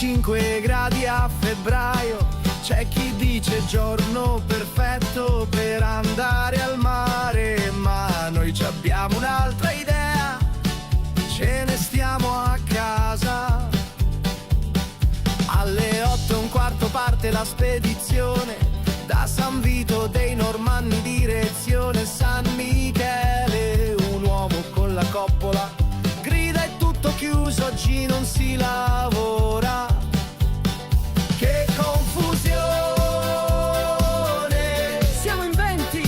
25 gradi a febbraio, c'è chi dice giorno perfetto per andare al mare, ma noi ci abbiamo un'altra idea, ce ne stiamo a casa. Alle 8:15 parte la spedizione, da San Vito dei Normanni direzione San Michele. Un uomo con la coppola grida è tutto chiuso, oggi non si lavora. Che confusione, siamo in 20.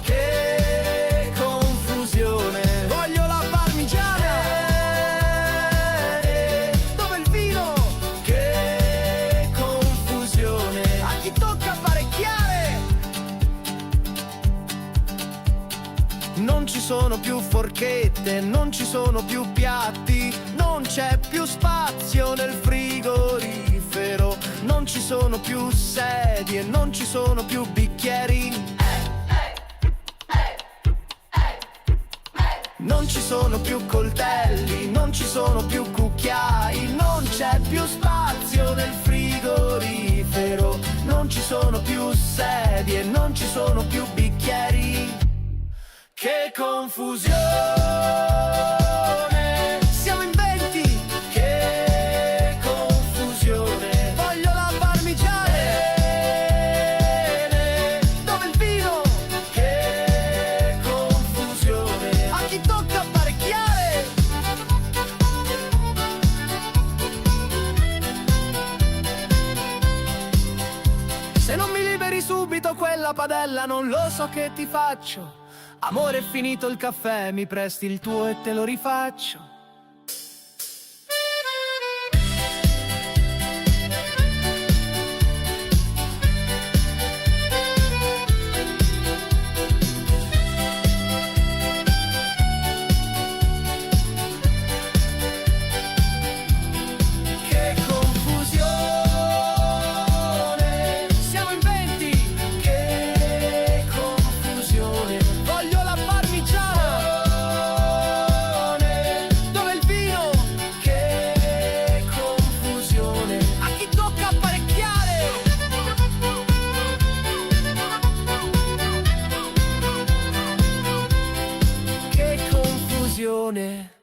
Che confusione, voglio la parmigiana. Dove il vino? Che confusione, a chi tocca apparecchiare. Non ci sono più forchette, non ci sono più piatti, non c'è più spazio nel frigorifero, non ci sono più sedie, non ci sono più bicchieri. Non ci sono più coltelli, non ci sono più cucchiai, non c'è più spazio nel frigorifero, non ci sono più sedie, non ci sono più bicchieri. Che confusione, siamo in 20. Che confusione, voglio la parmigiana. Dove il vino? Che confusione, a chi tocca apparecchiare. Se non mi liberi subito quella padella, non lo so che ti faccio. Amore, è finito il caffè, mi presti il tuo e te lo rifaccio. Che confusione, siamo in 20. Che confusione, voglio la parmigiana. Dove il vino? Che confusione, a chi tocca apparecchiare. Che confusione.